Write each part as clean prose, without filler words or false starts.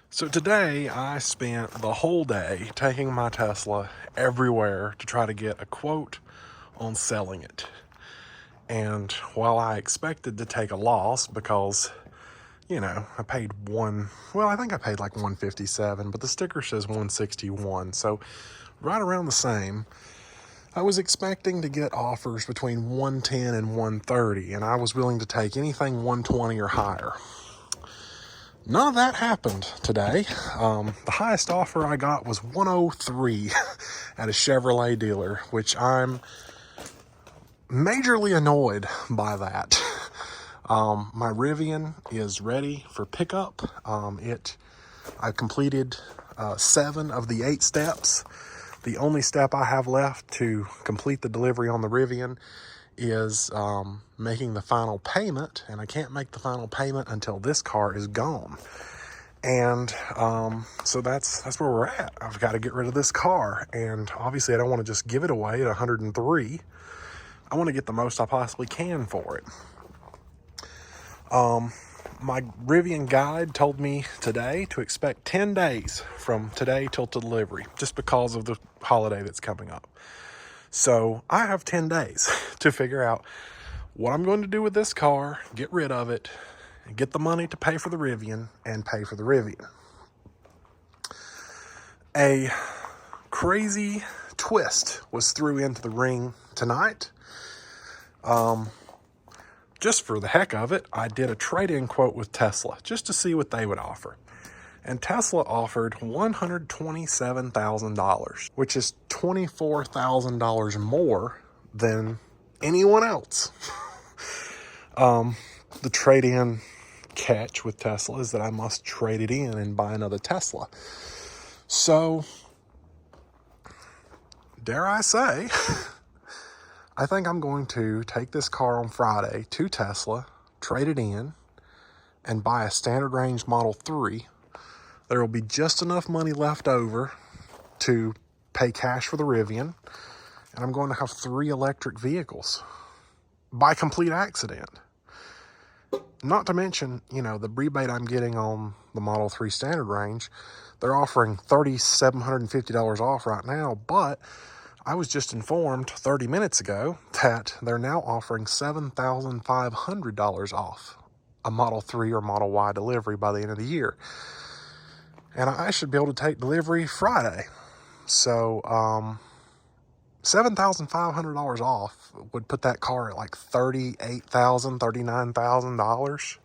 So today I spent the whole day taking my Tesla everywhere to try to get a quote on selling it. And while I expected to take a loss because, I paid I think I paid like 157, but the sticker says 161. So right around the same. I was expecting to get offers between 110 and 130, and I was willing to take anything 120 or higher. None of that happened today. The highest offer I got was 103 at a Chevrolet dealer, which I'm majorly annoyed by that. My Rivian is ready for pickup. I completed 7 of the 8 steps. The only step I have left to complete the delivery on the Rivian is making the final payment, and I can't make the final payment until this car is gone. And so that's where we're at. I've got to get rid of this car, and obviously I don't want to just give it away at 103. I want to get the most I possibly can for it. My Rivian guide told me today to expect 10 days from today till delivery, just because of the holiday that's coming up. So I have 10 days to figure out what I'm going to do with this car, get rid of it, and get the money to pay for the Rivian and pay for the Rivian. A crazy twist was threw into the ring tonight. Just for the heck of it, I did a trade-in quote with Tesla just to see what they would offer. And Tesla offered $127,000, which is $24,000 more than anyone else. The trade-in catch with Tesla is that I must trade it in and buy another Tesla. So, dare I say, I think I'm going to take this car on Friday to Tesla, trade it in, and buy a standard range Model 3. There will be just enough money left over to pay cash for the Rivian, and I'm going to have 3 electric vehicles by complete accident. Not to mention, the rebate I'm getting on the Model 3 standard range. They're offering $3,750 off right now, but I was just informed 30 minutes ago that they're now offering $7,500 off a Model 3 or Model Y delivery by the end of the year. And I should be able to take delivery Friday. So, $7,500 off would put that car at like $38,000, $39,000.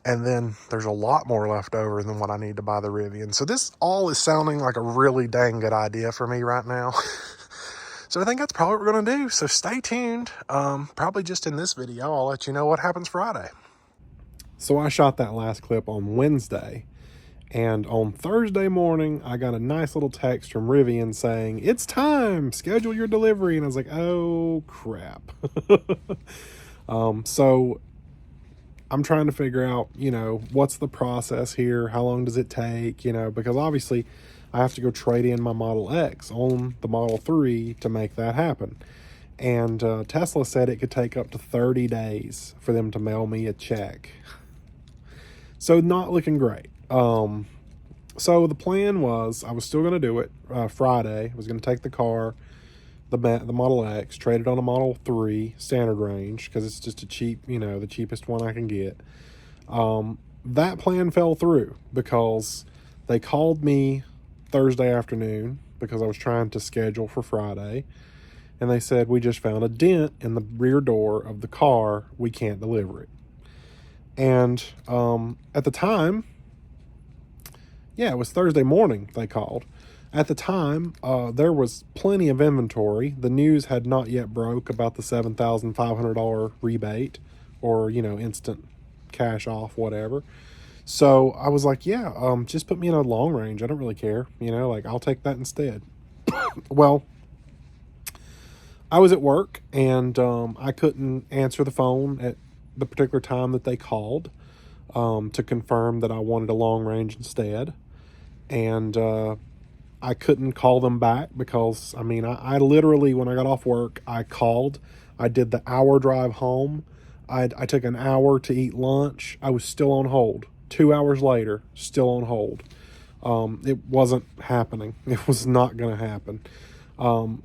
And then there's a lot more left over than what I need to buy the Rivian. So this all is sounding like a really dang good idea for me right now. So I think that's probably what we're going to do. So stay tuned. Probably just in this video, I'll let you know what happens Friday. So I shot that last clip on Wednesday. And on Thursday morning, I got a nice little text from Rivian saying, "It's time, schedule your delivery." And I was like, oh, crap. So I'm trying to figure out, what's the process here? How long does it take? Because obviously I have to go trade in my Model X on the Model 3 to make that happen. And Tesla said it could take up to 30 days for them to mail me a check. So not looking great. So the plan was I was still going to do it Friday. I was going to take the car, the Model X, trade it on a Model 3 standard range because it's just a cheap, the cheapest one I can get. That plan fell through because they called me Thursday afternoon because I was trying to schedule for Friday. And they said, "We just found a dent in the rear door of the car. We can't deliver it." And at the time, it was Thursday morning they called. At the time, there was plenty of inventory. The news had not yet broke about the $7,500 rebate or, instant cash off, whatever. So I was like, just put me in a long range. I don't really care. I'll take that instead. Well, I was at work and I couldn't answer the phone at the particular time that they called to confirm that I wanted a long range instead. And I couldn't call them back because, I literally, when I got off work, I called. I did the hour drive home. I took an hour to eat lunch. I was still on hold 2 hours later, still on hold. It wasn't happening. It was not going to happen.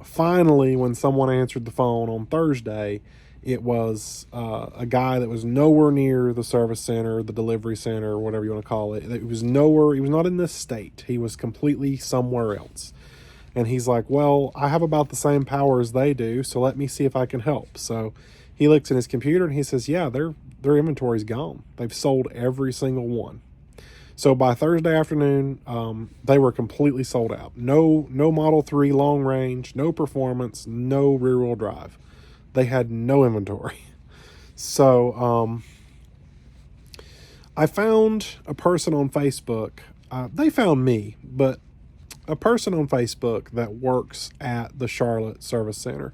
Finally, when someone answered the phone on Thursday, it was a guy that was nowhere near the service center, the delivery center, whatever you want to call it. It was nowhere. He was not in this state. He was completely somewhere else. And he's like, well, I have about the same power as they do, so let me see if I can help. So he looks in his computer and he says, yeah, their inventory's gone. They've sold every single one. So by Thursday afternoon, they were completely sold out. No Model 3 long range, no performance, no rear wheel drive. They had no inventory. So I found a person on Facebook. They found me, but a person on Facebook that works at the Charlotte Service Center.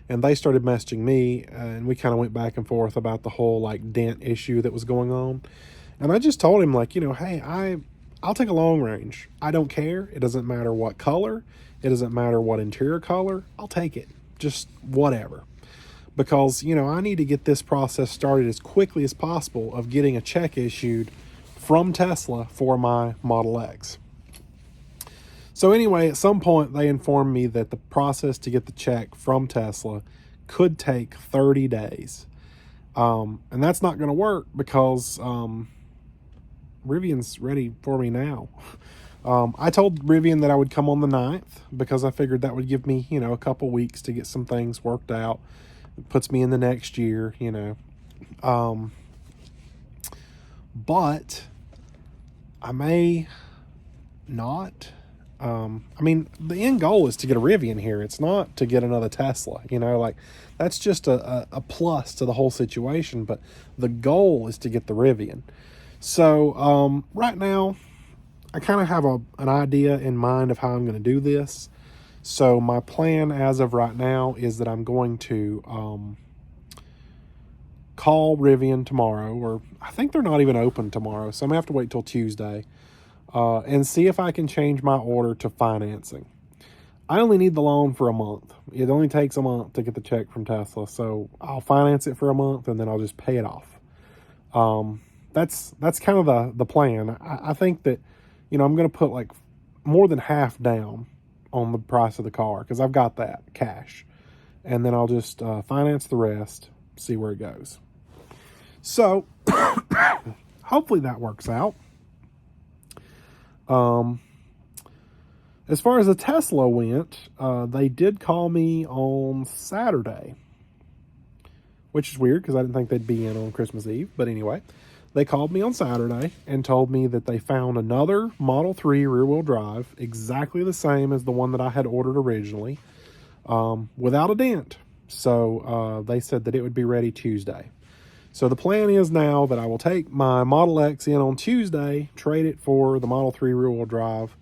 And they started messaging me, and we kind of went back and forth about the whole like dent issue that was going on. And I just told him, like, you know, hey, I'll take a long range. I don't care. It doesn't matter what color. It doesn't matter what interior color. I'll take it. Just whatever. Because, you know, I need to get this process started as quickly as possible of getting a check issued from Tesla for my Model X. So anyway, at some point they informed me that the process to get the check from Tesla could take 30 days. And that's not going to work because Rivian's ready for me now. I told Rivian that I would come on the 9th because I figured that would give me, you know, a couple weeks to get some things worked out. It puts me in the next year, you know. But I may not. I mean, the end goal is to get a Rivian here. It's not to get another Tesla, you know, like that's just a plus to the whole situation. But the goal is to get the Rivian. So right now, I kind of have an idea in mind of how I'm going to do this. So my plan as of right now is that I'm going to call Rivian tomorrow, or I think they're not even open tomorrow. So I'm going to have to wait till Tuesday. And see if I can change my order to financing. I only need the loan for a month. It only takes a month to get the check from Tesla. So I'll finance it for a month and then I'll just pay it off. That's kind of the plan. I think that, you know, I'm going to put like more than half down on the price of the car because I've got that cash. And then I'll just finance the rest, see where it goes. So hopefully that works out. As far as the Tesla went, they did call me on Saturday, which is weird because I didn't think they'd be in on Christmas Eve. But anyway, they called me on Saturday and told me that they found another Model 3 rear-wheel drive, exactly the same as the one that I had ordered originally, without a dent. So they said that it would be ready Tuesday. So the plan is now that I will take my Model X in on Tuesday, trade it for the Model 3 rear-wheel drive,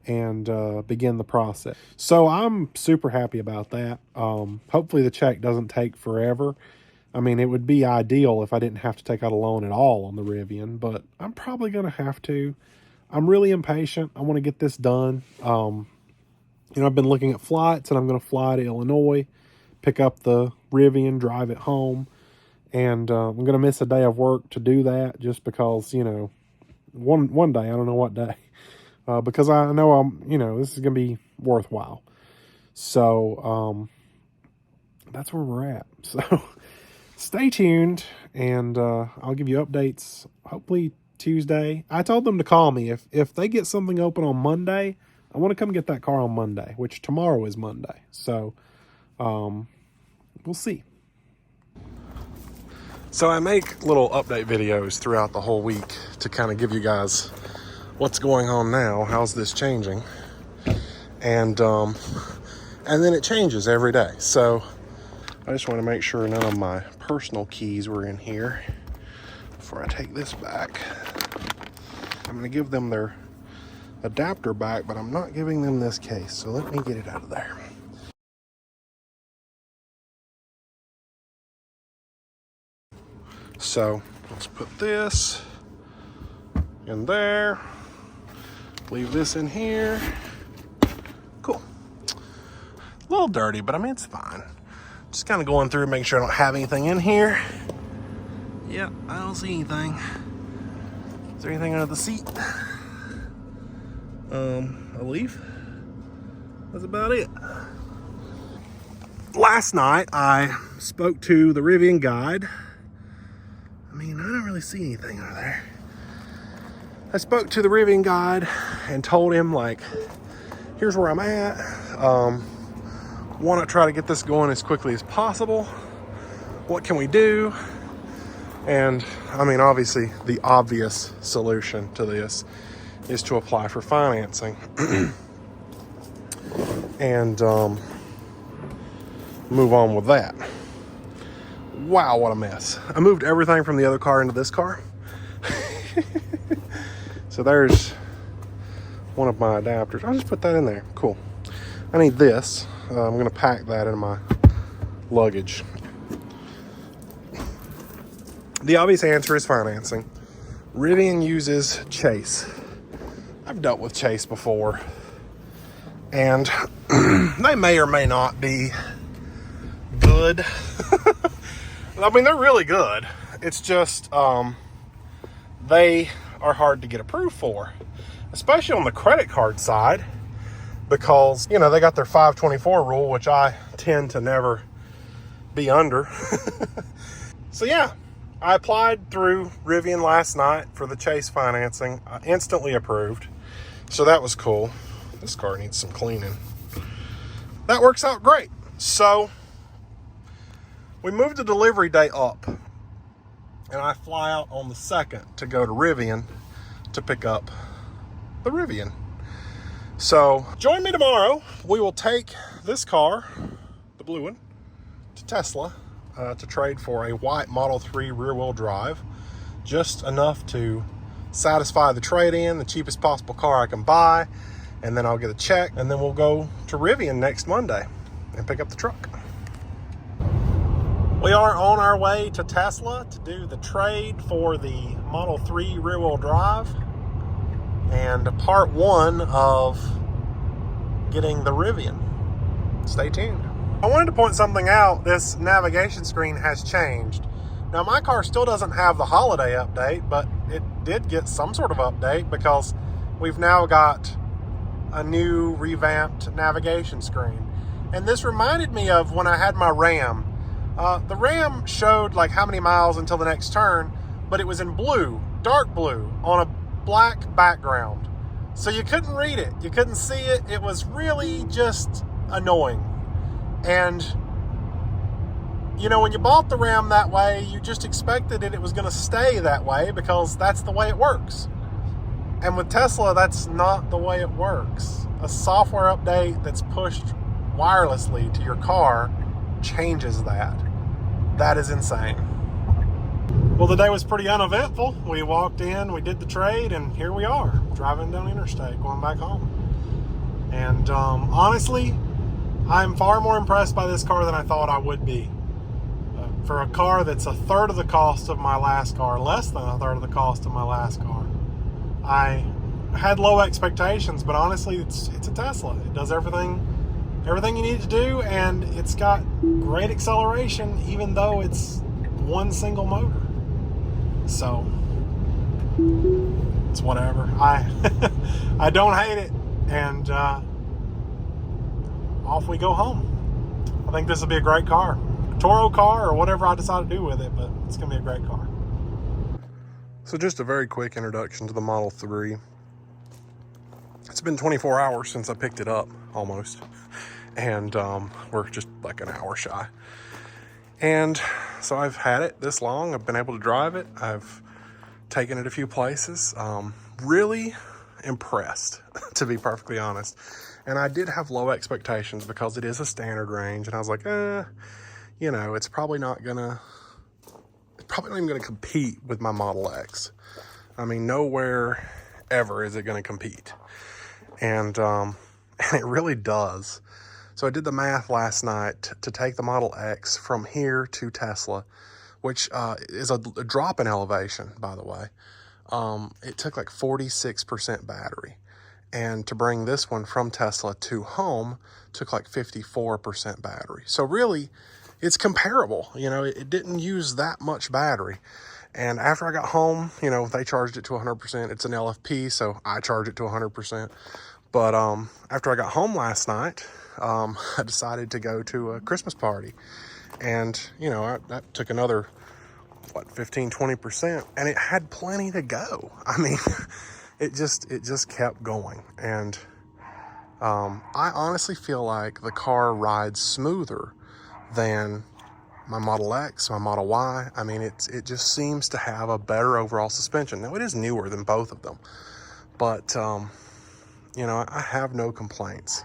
and begin the process. So I'm super happy about that. Hopefully the check doesn't take forever. I mean, it would be ideal if I didn't have to take out a loan at all on the Rivian, but I'm probably going to have to. I'm really impatient. I want to get this done. You know, I've been looking at flights, and I'm going to fly to Illinois, pick up the Rivian, drive it home. And I'm going to miss a day of work to do that just because, you know, one day, I don't know what day, because I know you know, this is going to be worthwhile. So that's where we're at. So stay tuned and I'll give you updates hopefully Tuesday. I told them to call me. If they get something open on Monday, I want to come get that car on Monday, which tomorrow is Monday. So we'll see. So I make little update videos throughout the whole week to kind of give you guys what's going on now, how's this changing, and then it changes every day. So I just want to make sure none of my personal keys were in here before I take this back. I'm going to give them their adapter back, but I'm not giving them this case, so let me get it out of there. So let's put this in there, leave this in here. Cool. A little dirty, but I mean, it's fine. Just kind of going through and making sure I don't have anything in here. Yep, I don't see anything. there anything under the seat? A leaf. That's about it. Last night I spoke to the Rivian guide. I mean, I don't really see anything under there. I spoke to the Rivian guide and told him, like, here's where I'm at. Want to try to get this going as quickly as possible. What can we do? And I mean, obviously the obvious solution to this is to apply for financing and move on with that. Wow, what a mess. I moved everything from the other car into this car. So there's one of my adapters. I'll just put that in there. Cool. I need this. I'm going to pack that in my luggage. The obvious answer is financing. Rivian uses Chase. I've dealt with Chase before, and they may or may not be good. I mean, they're really good. It's just they are hard to get approved for, especially on the credit card side, because, you know, they got their 524 rule, which I tend to never be under. So yeah, I applied through Rivian last night for the Chase financing. I instantly approved. So that was cool. This car needs some cleaning. That works out great. So we moved the delivery day up, and I fly out on the 2nd to go to Rivian to pick up the Rivian. So join me tomorrow. We will take this car, the blue one, to Tesla to trade for a white Model 3 rear-wheel drive. Just enough to satisfy the trade-in, the cheapest possible car I can buy, and then I'll get a check, and then we'll go to Rivian next Monday and pick up the truck. We are on our way to Tesla to do the trade for the Model 3 rear-wheel drive and part one of getting the Rivian. Stay tuned. I wanted to point something out. This navigation screen has changed. Now, my car still doesn't have the holiday update, but it did get some sort of update because we've now got a new revamped navigation screen. And this reminded me of when I had my Ram. The Ram showed like how many miles until the next turn, but it was in blue, dark blue, on a black background. So you couldn't read it. You couldn't see it. It was really just annoying. And, you know, when you bought the Ram that way, you just expected it was going to stay that way because that's the way it works. And with Tesla, that's not the way it works. A software update that's pushed wirelessly to your car changes that. That is insane. Well, the day was pretty uneventful. We walked in, we did the trade, and here we are, driving down the interstate, going back home. And honestly, I'm far more impressed by this car than I thought I would be. For a car that's a third of the cost of my last car, less than a third of the cost of my last car. I had low expectations, but honestly, it's a Tesla. It does everything you need to do, and it's got great acceleration, even though it's one single motor. So it's whatever. I don't hate it, and off we go home. I think this will be a great car. Toro car or whatever I decide to do with it, but it's going to be a great car. So just a very quick introduction to the Model 3. It's been 24 hours since I picked it up, almost. And we're just like an hour shy. And so I've had it this long. I've been able to drive it. I've taken it a few places. Really impressed, to be perfectly honest. And I did have low expectations because it is a standard range. And I was like, you know, it's probably not even going to compete with my Model X. I mean, nowhere ever is it going to compete. And it really does. So I did the math last night to take the Model X from here to Tesla, which is a drop in elevation, by the way. It took like 46% battery. And to bring this one from Tesla to home took like 54% battery. So really, it's comparable. You know, it didn't use that much battery. And after I got home, you know, they charged it to 100%. It's an LFP, so I charge it to 100%. But after I got home last night, I decided to go to a Christmas party. And, you know, that took another, 15-20%, and it had plenty to go. I mean, it just kept going. And I honestly feel like the car rides smoother than my Model X, my Model Y. I mean, it just seems to have a better overall suspension. Now, it is newer than both of them, but you know, I have no complaints.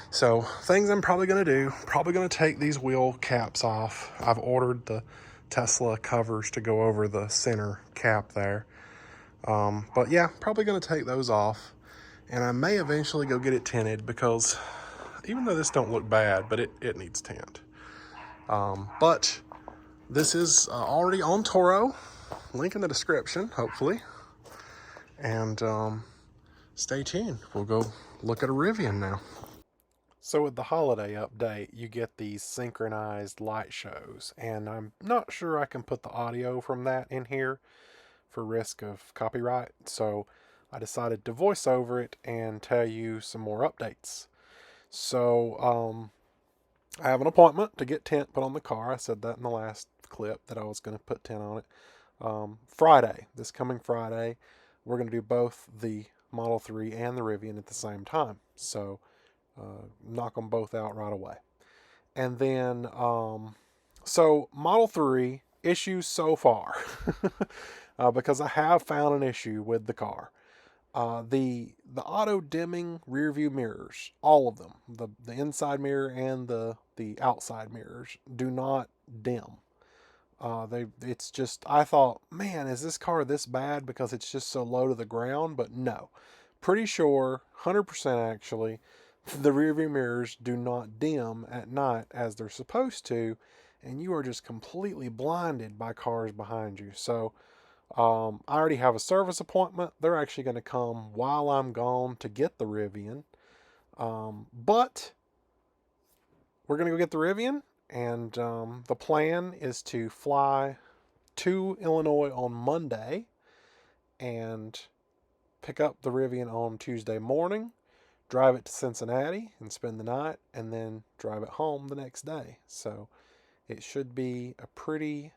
So things I'm probably going to do, probably going to take these wheel caps off. I've ordered the Tesla covers to go over the center cap there. But yeah, probably going to take those off. And I may eventually go get it tinted, because even though this don't look bad, but it needs tint. But this is already on Toro. Link in the description, hopefully. And stay tuned. We'll go look at a Rivian now. So with the holiday update, you get these synchronized light shows, and I'm not sure I can put the audio from that in here for risk of copyright, so I decided to voice over it and tell you some more updates. So I have an appointment to get tint put on the car. I said that in the last clip that I was going to put tint on it. Friday, this coming Friday, we're going to do both the Model 3 and the Rivian at the same time. So knock them both out right away. And then, so Model 3 issues so far, because I have found an issue with the car. The auto dimming rear view mirrors, all of them, the inside mirror and the outside mirrors, do not dim. It's just, I thought, man, is this car this bad because it's just so low to the ground? But no, pretty sure, 100% actually, the rear view mirrors do not dim at night as they're supposed to, and you are just completely blinded by cars behind you. So I already have a service appointment. They're actually going to come while I'm gone to get the Rivian. But we're going to go get the Rivian, and the plan is to fly to Illinois on Monday and pick up the Rivian on Tuesday morning, drive it to Cincinnati and spend the night, and then drive it home the next day. So it should be a pretty,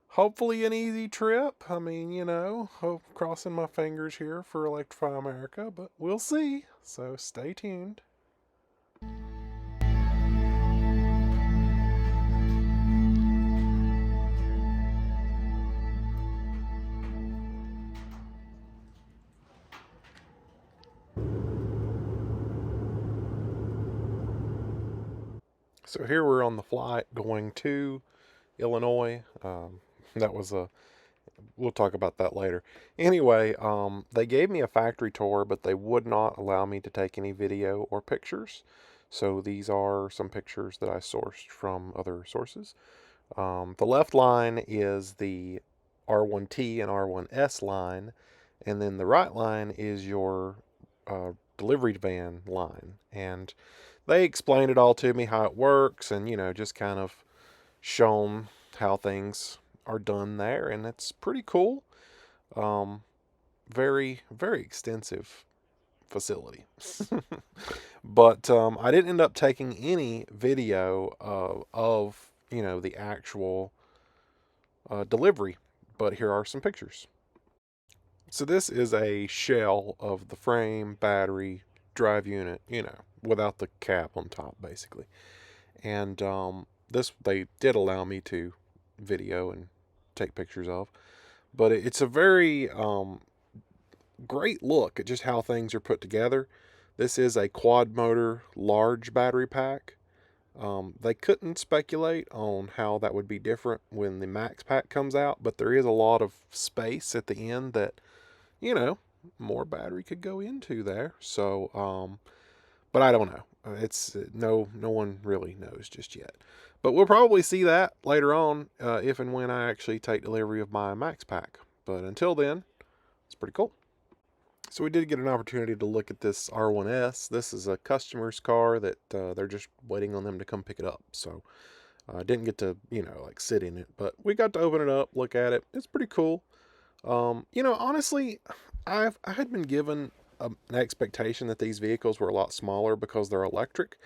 hopefully an easy trip. I mean, you know, crossing my fingers here for Electrify America, but we'll see. So stay tuned. So here we're on the flight going to Illinois. That was we'll talk about that later. Anyway, they gave me a factory tour, but they would not allow me to take any video or pictures. So these are some pictures that I sourced from other sources. The left line is the R1T and R1S line, and then the right line is your delivery van line. And they explained it all to me, how it works, and, you know, just kind of shown how things are done there, and it's pretty cool. Very, very extensive facility. But I didn't end up taking any video of you know, the actual delivery, but here are some pictures. So this is a shell of the frame, battery, drive unit, you know, without the cap on top, basically. And this they did allow me to video and take pictures of, but it's a very great look at just how things are put together. This is a quad motor large battery pack. They couldn't speculate on how that would be different when the Max Pack comes out, but there is a lot of space at the end that, you know, more battery could go into there. So, but I don't know. It's no one really knows just yet. But we'll probably see that later on if and when I actually take delivery of my Max Pack. But until then, it's pretty cool. So we did get an opportunity to look at this R1S. This is a customer's car that they're just waiting on them to come pick it up. So I didn't get to, like sit in it, but we got to open it up, look at it. It's pretty cool. Honestly, I had been given an expectation that these vehicles were a lot smaller because they're electric,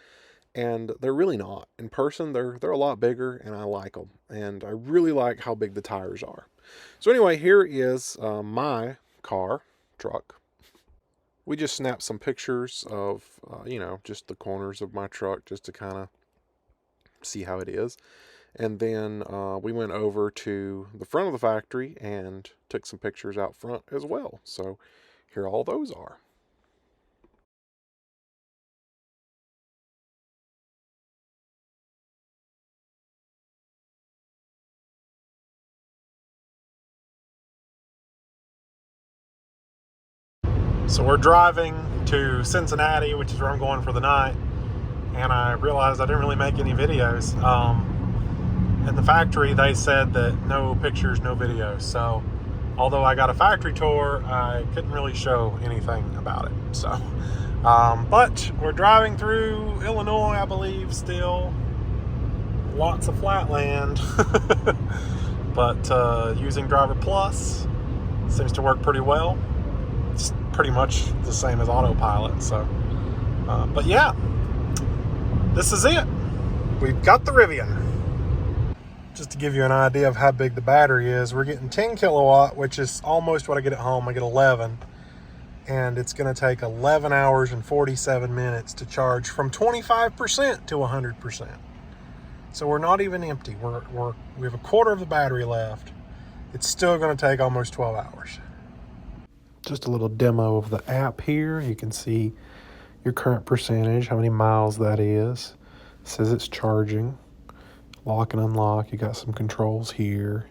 and they're really not. In person, they're a lot bigger, and I like them, and I really like how big the tires are. So anyway, here is my truck. We just snapped some pictures of, just the corners of my truck just to kind of see how it is. And then we went over to the front of the factory and took some pictures out front as well. So here all those are. So we're driving to Cincinnati, which is where I'm going for the night. And I realized I didn't really make any videos. In the factory, they said that no pictures, no videos. So although I got a factory tour, I couldn't really show anything about it. So, but we're driving through Illinois, I believe, still. Lots of flat land. But using Driver Plus seems to work pretty well. It's pretty much the same as autopilot. So, but yeah, this is it. We've got the Rivian. Just to give you an idea of how big the battery is, we're getting 10 kilowatt, which is almost what I get at home. I get 11, and it's going to take 11 hours and 47 minutes to charge from 25% to 100%. So we're not even empty. We have a quarter of the battery left. It's still going to take almost 12 hours. Just a little demo of the app here. You can see your current percentage, how many miles that is. It says it's charging. Lock and unlock. You got some controls here.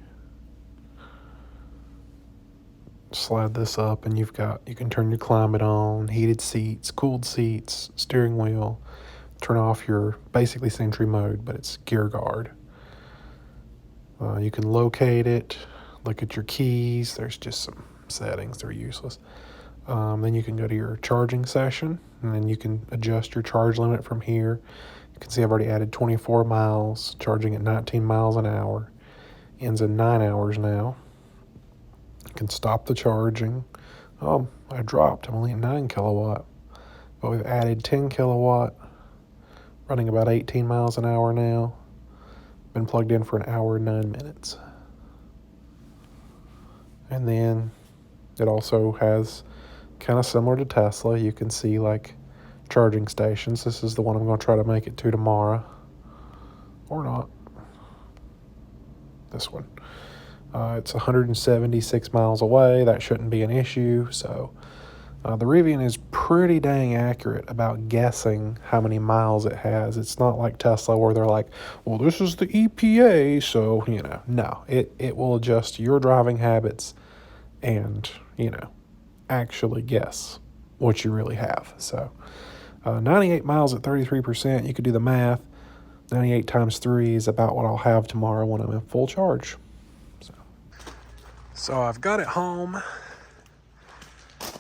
Slide this up and you can turn your climate on, heated seats, cooled seats, steering wheel. Turn off your basically Sentry mode, but it's gear guard. You can locate it, look at your keys. There's just some settings, they're useless. Then you can go to your charging session, and then you can adjust your charge limit from here. You can see I've already added 24 miles, charging at 19 miles an hour. Ends in 9 hours now. You can stop the charging. Oh, I dropped. I'm only at 9 kilowatt. But we've added 10 kilowatt, running about 18 miles an hour now. Been plugged in for an hour and 9 minutes. And then it also has, kind of similar to Tesla, you can see like charging stations. This is the one I'm going to try to make it to tomorrow. Or not. This one. It's 176 miles away. That shouldn't be an issue. So the Rivian is pretty dang accurate about guessing how many miles it has. It's not like Tesla where they're like, well, this is the EPA. So, no. It will adjust your driving habits and, actually guess what you really have. So 98 miles at 33%, you could do the math. 98 times 3 is about what I'll have tomorrow when I'm in full charge. So I've got it home,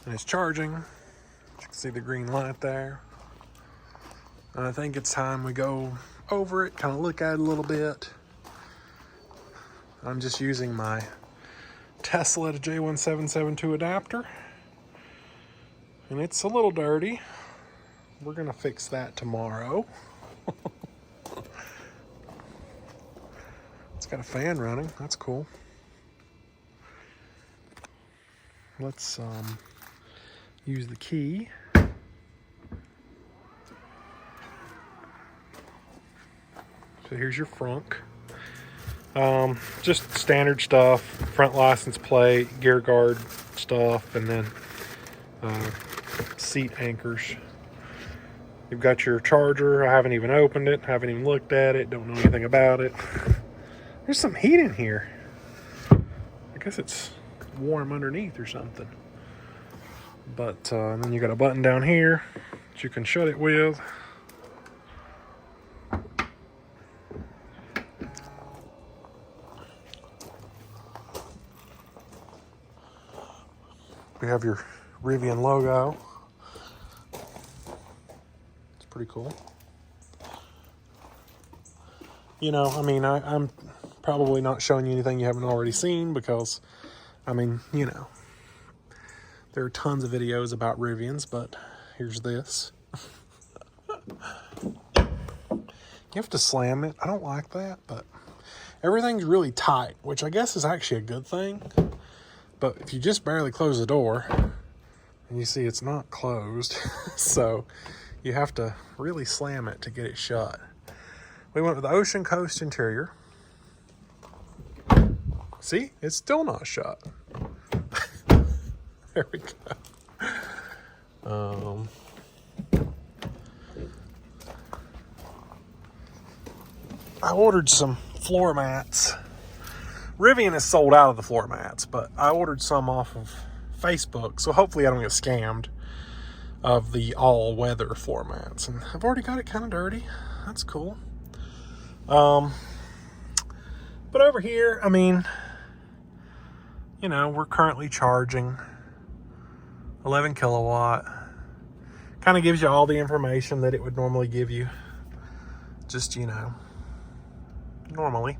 and it's charging. You can see the green light there. And I think it's time we go over it, kind of look at it a little bit. I'm just using my Tesla J1772 adapter. And it's a little dirty. We're going to fix that tomorrow. It's got a fan running. That's cool. Let's use the key. So here's your frunk. Just standard stuff, front license plate, gear guard stuff, and then seat anchors. You've got your charger. I haven't even opened it, haven't even looked at it, don't know anything about it. There's some heat in here. I guess it's warm underneath or something. But and then you got a button down here that you can shut it with. We have your Rivian logo. It's pretty cool. You know, I mean, I'm probably not showing you anything you haven't already seen because, I mean, you know, there are tons of videos about Rivians, but here's this. You have to slam it. I don't like that, but everything's really tight, which I guess is actually a good thing. But if you just barely close the door, and you see it's not closed, so you have to really slam it to get it shut. We went with the Ocean Coast interior. See, it's still not shut. There we go. I ordered some floor mats. Rivian is sold out of the floor mats, but I ordered some off of Facebook, so hopefully I don't get scammed of the all-weather floor mats. And I've already got it kind of dirty. That's cool. But over here, I mean, you know, we're currently charging 11 kilowatt. Kind of gives you all the information that it would normally give you. Just, you know, normally.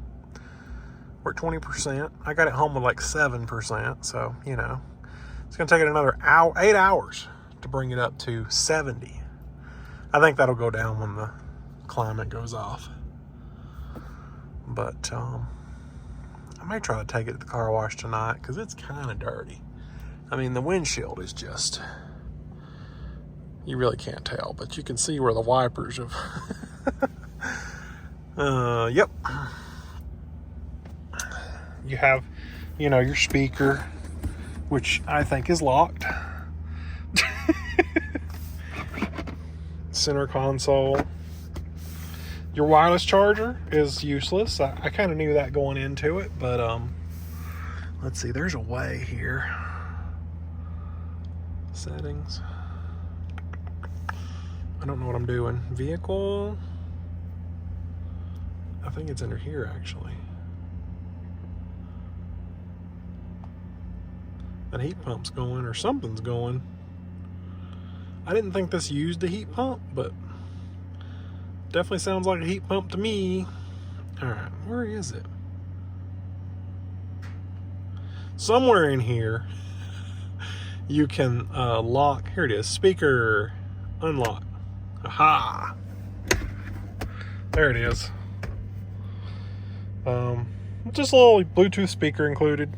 We're at 20%. I got it home with like 7%, so, you know. It's going to take it another 8 hours to bring it up to 70. I think that'll go down when the climate goes off. But, I may try to take it to the car wash tonight because it's kind of dirty. I mean, the windshield is just, you really can't tell, but you can see where the wipers have, yep. You have, you know, your speaker, which I think is locked. Center console. Your wireless charger is useless. I kind of knew that going into it, but let's see, there's a way here. Settings. I don't know what I'm doing. Vehicle. I think it's under here actually. That heat pump's going or something's going. I didn't think this used a heat pump, but definitely sounds like a heat pump to me. All right, where is it? Somewhere in here, you can lock. Here it is. Speaker unlock. Aha! There it is. Just a little Bluetooth speaker included.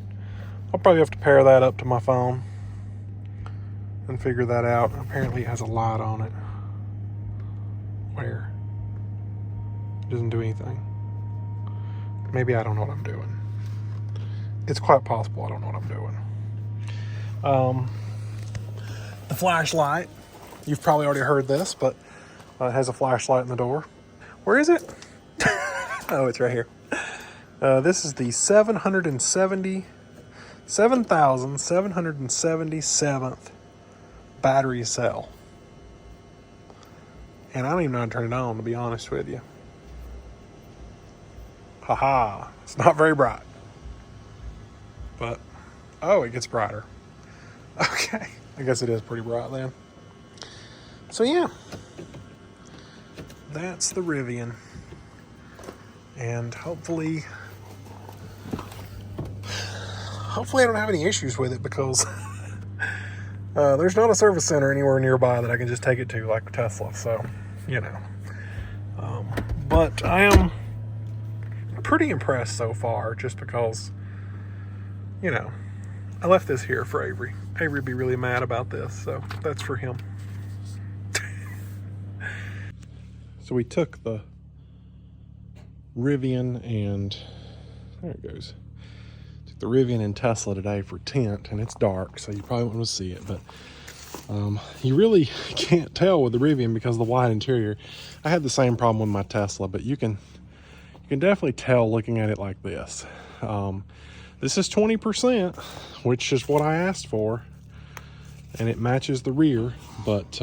I'll probably have to pair that up to my phone and figure that out. Apparently it has a light on it. Where? It doesn't do anything. Maybe I don't know what I'm doing. It's quite possible I don't know what I'm doing. The flashlight. You've probably already heard this, but it has a flashlight in the door. Where is it? Oh, it's right here. This is the 7,777th battery cell. And I don't even know how to turn it on, to be honest with you. Haha, it's not very bright. But, oh, it gets brighter. Okay, I guess it is pretty bright then. So yeah, that's the Rivian. And hopefully I don't have any issues with it because there's not a service center anywhere nearby that I can just take it to like Tesla. So, you know. But I am pretty impressed so far just because, you know, I left this here for Avery. Avery would be really mad about this, so that's for him. So we took the Rivian and, there it goes. Took the Rivian and Tesla today for tint, and it's dark, so you probably won't see it, but you really can't tell with the Rivian because of the wide interior. I had the same problem with my Tesla, but you can definitely tell looking at it like this. This is 20%, which is what I asked for, and it matches the rear, but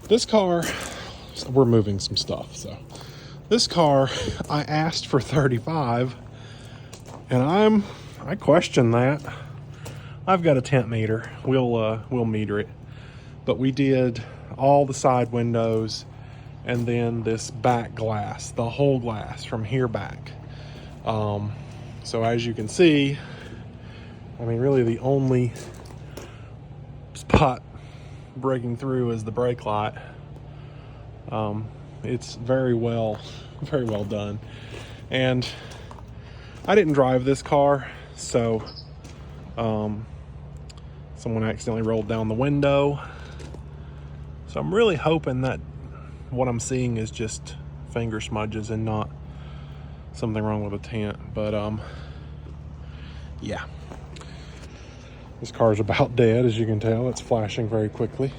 this car, we're moving some stuff, so this car I asked for 35, and I question that. I've got a tint meter. We'll meter it, but we did all the side windows and then this back glass, the whole glass from here back. So as you can see, I mean, really the only spot breaking through is the brake light. It's very well done. And I didn't drive this car, so someone accidentally rolled down the window. So I'm really hoping that what I'm seeing is just finger smudges and not something wrong with the tint. But yeah, this car's about dead, as you can tell. It's flashing very quickly.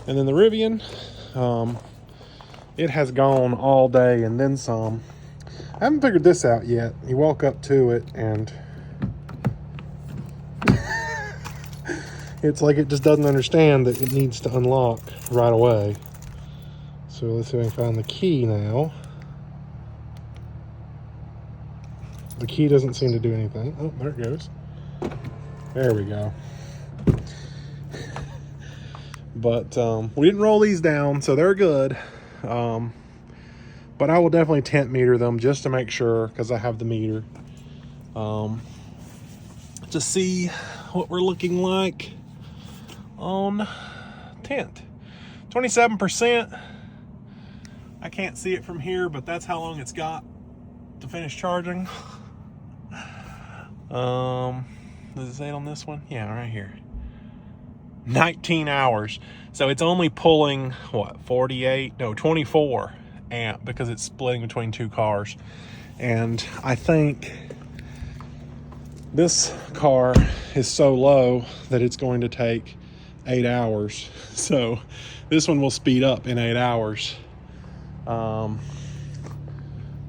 And then the Rivian, it has gone all day and then some. I haven't figured this out yet. You walk up to it and it's like it just doesn't understand that it needs to unlock right away. So let's see if I can find the key now. The key doesn't seem to do anything. Oh, there it goes. There we go. But we didn't roll these down, so they're good. But I will definitely tint meter them just to make sure, because I have the meter. To see what we're looking like on tint. 27%. I can't see it from here, but that's how long it's got to finish charging. Does it say it on this one? Yeah, right here. 19 hours. So it's only pulling, what, 24 amp, because it's splitting between two cars. And I think this car is so low that it's going to take 8 hours. So this one will speed up in 8 hours.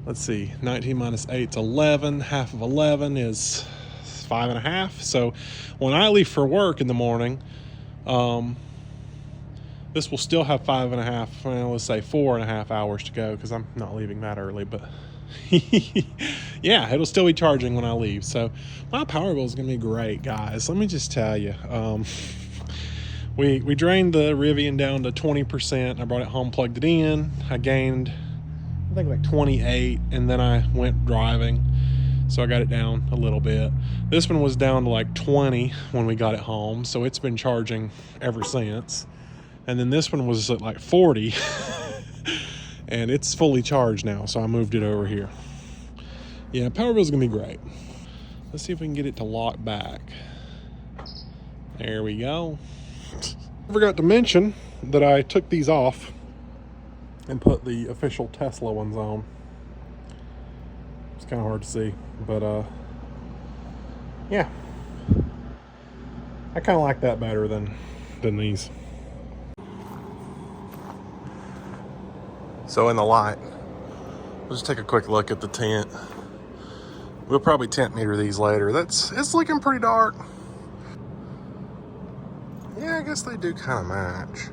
Let's see, 19 minus 8 is 11. Half of 11 is 5.5. So when I leave for work in the morning, this will still have 5.5, well, let's say 4.5 hours to go, because I'm not leaving that early, but yeah, it'll still be charging when I leave. So my power bill is going to be great, guys. Let me just tell you, we drained the Rivian down to 20%. I brought it home, plugged it in. I gained, I think, like 28, and then I went driving, so I got it down a little bit. This one was down to like 20 when we got it home, so it's been charging ever since. And then this one was at like 40 and it's fully charged now, so I moved it over here. Yeah, power bill's gonna be great. Let's see if we can get it to lock back. There we go. I forgot to mention that I took these off and put the official Tesla ones on. It's kind of hard to see, but yeah, I kind of like that better than these. So in the light, we'll just take a quick look at the tint. We'll probably tint meter these later. It's looking pretty dark. Yeah, I guess they do kind of match.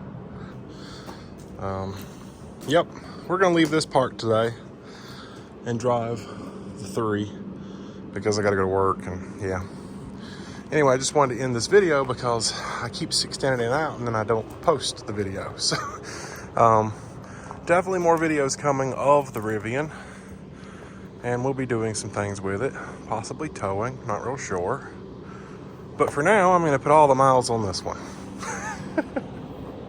Yep, we're gonna leave this parked today and drive the 3 because I gotta go to work, and yeah. Anyway, I just wanted to end this video because I keep extending it out and then I don't post the video. So definitely more videos coming of the Rivian, and we'll be doing some things with it, possibly towing, not real sure. But for now, I'm gonna put all the miles on this one.